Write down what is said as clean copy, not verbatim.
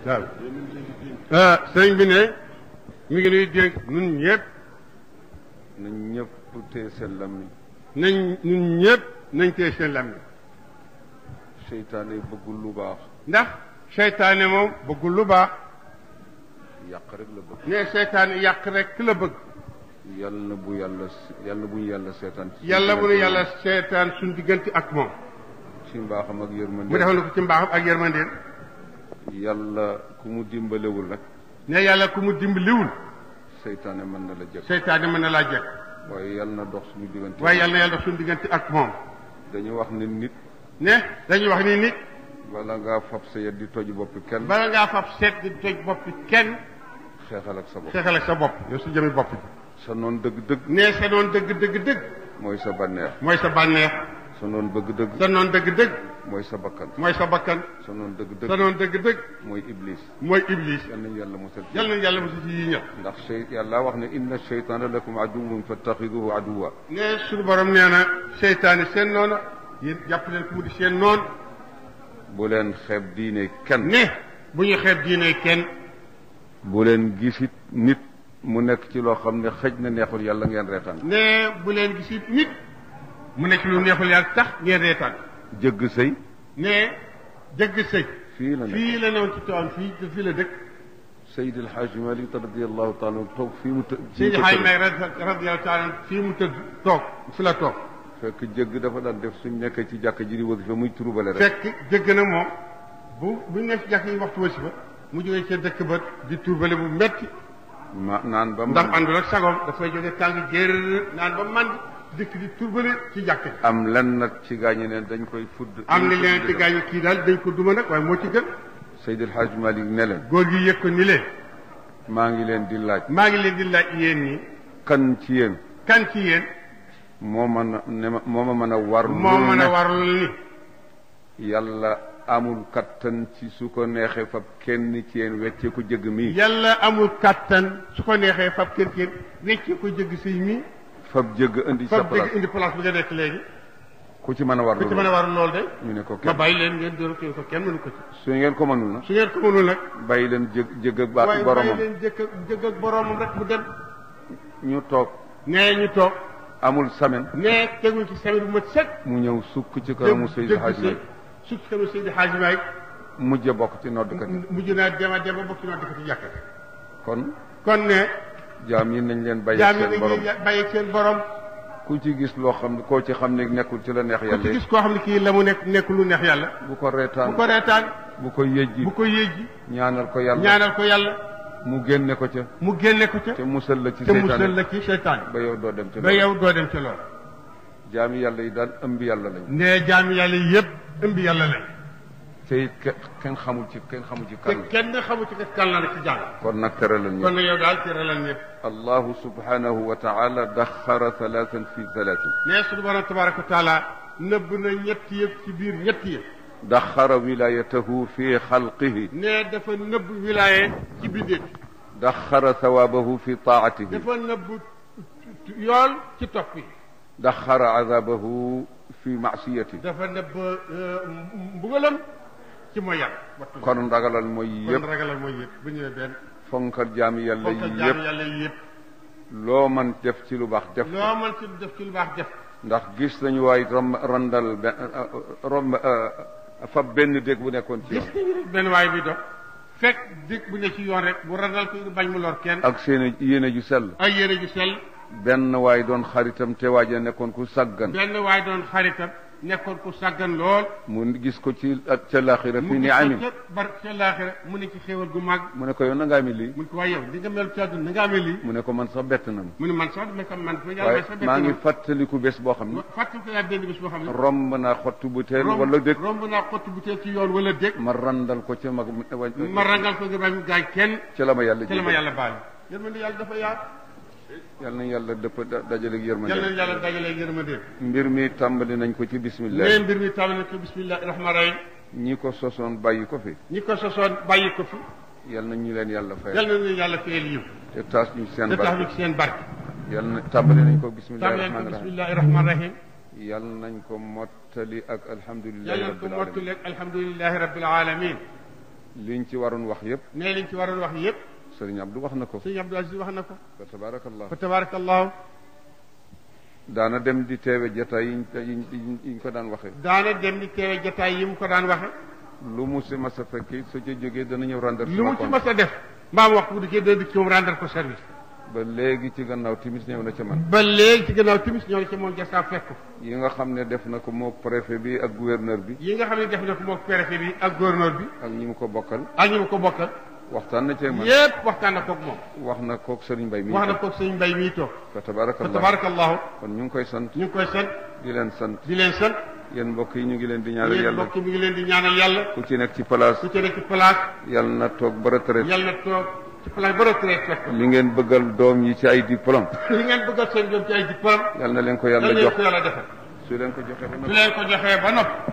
waaw sëriñ bi ne mi ngi nuy dénk nun ñëpp nañ ñëpp téye seen lammiñ ñun ñëpp nañ téye seen lammiñ seytaane bëggul lu baax ndax seytaane moom bëggul lu baax yàq rek la bëgg ne seytaane yàq rek la bëgg yàlla bu ñu yàlla seetaan yàlla bu nu yàlla seetaan suñ diggante ak moom ci mbaaxam ak yërmande mu defal na ko ci mbaaxam ak yërmandeen yàlla ku mu dimbalewul rek ne yàlla ku mu dimbaliwul seytaane mën na la jëkk seytaane mën na laa jekk waaye yàlla na dox suñu diggante waaye yàlla na yàlla dox suñu diggante ak moom dañu wax ne nit ne dañuy wax ni nit bala ngaa fab sa yet di toj boppi kenn bala ngaa fab seet di toj boppi kenn xeexal ak sa bopp xeexal ak sa bopp yow su jëmi bopp ji sa noon dëgg-dëgg ne sa noon dëgg mooy sa bànneex mooy sa bànneex sa noon bëgg-dëgg sa noon dëgg mooy sa bakkan mooy sa bakkan sa noon dëgg-dëgg sa noon dëgg mooy iblis mooy iblis yal nañu yàlla musal yal nañu yàlla musal ci yii ñëpp ndax yàlla wax ne inna sheytaana lakum aduwwun fattaxiduhu aduwwa ne suñu borom nee na seytaane seen noona yéen jàpp leen ko mu di seen noon bu leen xeeb diine kenn ne bu ñu xeeb diine kenn bu leen gisit nit mu nekk ci loo xam ne xëj na neexul yàlla ngeen reetaan ne bu leen gisit nit mu nekk lu neexul yàlla tax ngeen reetaan jëgg sëy ne jëgg sëy fii la newoon ci toon fii la dëkk Seydi El Hadj Malick radiyallahu taala toog fii mu tëdd Seydi El Hadj Malick radiyallahu taala fii mu tëdd toog fi la toog fekk jëgg dafa daan def suñ nekkee ci jàkk ji di wasifa muy turubale rek fekk jëgg na moom buñ nekk ci jàkk yi waxtu wasifa mu jógee ca dëkk ba di turbale bu metti naan ba ndax àndul ak sagoom dafay jóge tàng jéer naan ba mand dëkk di turbale ci jàkk ji am len nag ci gaañu ne dañ koy fudd am na leen ci gaañu kii daal dañ ko duma nag waaye moo ci gën Seydi El Hadj Malick ne leen góor gi yëg ko ni leen maa ngi leen di laaj yéen ñi kan ci yéen moo ma mën a warlu ni yàlla amul kattan ci su ko neexee fab kenn ci yéen weccee ko jëgg mii yàlla amul kattan su ko neexee fab kenn ci yéen weccee ko jëgg sëy mii fab jëgg indi sa place fab jëgg indi place bi nga nekk léegi ku ci mën a warlu lool de ñu ne ko ma bàyyi leen ngeen dóor ko kenn mënu ko ci su ngeen ko mënul nag bàyyi leen jëgg ak boromam bàyyi leen jëgg ak boromam rek mu dem ñu toog ñu toog amul semaine tegul ci semaine bu mat sëkk mu ñëw sukk ci kanamu Seydi Hadji Malick sukk ci kanamu Seydi Hadji Malick mujj bokk ci noddkat mujj naa dema bokk ci noddkat yi jàkka kon ne jaam yi nañ leen bàyyi seen borom ku ci gis loo xam ne koo ci xam ne nekkul ci la neex yàlla ku ci gis koo xam ne kii la mu nekk lu neex yàlla bu ko reetaan bu ko yëjji ñaanal ko yàlla mu génne ko ca te musal la ci seytaan ba yow doo dem ci loolu jaami yàlla yi daal ëmb yàlla lañ ne jaami yàlla yi yëpp ëmb yàlla lañ te kenn xamul ci kan la ci jàng kon nag teralal ñëpp kon nag yow daal teralal ñëpp allahu subhanahu wa taala daxara thalathan fi thalathin ne suñu borom tabaraka wa taala nëbb na ñetti yëpp ci biir ñetti yëpp daxara wilayatahu fi xalqihi ne dafa nëbb wilaaye ci bindéef daxara thawabahu fi taatihi dafa nëbb yool ci topp yi daxara azabahu fi maasiyati dafa nëbb mbugalam ci mooy yàlla kon ragalal mooy yëpp bu ñëwee benn fonkal jaami yàlla yi yëpp loo mën def ci lu baax def ndax gis nañu waay randal fa benn dégg bu nekkoon ci yoon benn waay bi dox fekk dégg bu ne ci yoon rek bu randal ko bañ mu lor kenn ak seen yéene ju sell benn waay doon xaritam te waaja nekkoon ku sàggan nekkoon ku sàggan lool mu gis ko ci ak ca laaxira fi ni amin ca laaxira mu ne ci xéewal gu mag mu ne ko yow na ngaa amee lii mu ne ko waaye yow di nga mel ci àdduna na nga amee lii mu ne ko man sax bett na mu ne man sax waaye maa ngi fàttaliku bés boo xam ne romb naa xottu butéel wala dëkk ci yoon wala dëkk ma randal ko ca mag ma rangal ko nga bañ gaañ kenn ca la ma yàlla baal yërmande yàlla dafa yaat yal na yàlla dajaleeg yërmande mbir mi tàmbali nañ ko ci bismillah rahmaani rahim ñi ko sosoon bàyyi ko fi yal na ñu leen yàlla fayal yiw te taas ñu seen barke yal na tàmbali nañ ko bismillahi rahmaani rahim yal nañ ko mottali ak alhamdulillahi rabbil alamin liñ ci waroon wax yëpp. nee liñ ci waroon wax yëpp. sëriñ Abdou wax na ko. sëriñ Abdou Aziz wax na ko. fa tabarakallah. fa tabarakallah. daana dem di teewe jotaay yiñ ko daan waxe. daana dem di teewe jotaay yi mu ko daan waxe. lu mu si mas a fekki su ca jógee dana ñëw rendre. lu mu ci mas a def. mbaam waxtu bu dikkee dana dikk ci moom rendre ko service. ba léegi ci gannaaw timis ñëw na ca man. ba léegi ci gannaaw timis ñëw na ca moom jasaa fekk. yi nga xam ne def na ko moog préfet bi ak gouverneur bi. yi nga xam ne def na ko moog préfet bi ak gouverneur bi. ak ñi mu ko bokkal. ak ñi mu ko bokkal. waxtaan na ceeg man yépp waxtaan na koog moom. wax na koog sëriñ Mbay mi. wax na koog sëriñ Mbay mi toog. fa tabarakallah. fa tabarakallah. kon ñu ngi koy sant. ñu ngi koy sant. di leen sant. di leen sant. yéen mbokk yi ñu ngi leen di ñaanal yàlla. yéen mbokk yi mi ngi leen di ñaanal yàlla. ku ci nekk ci place. ku ci nekk ci place. yàlla na toog ba retraite. yàlla na toog ci place ba retraite fekk. li ngeen bëggal doom yi ci ay diplôme. li ngeen bëggal seen doom ci ay diplôme. yàlla na leen ko yàlla jox. yàlla na leen ko yàlla defal. su leen ko joxee ba noppi. su leen ko joxee ba noppi.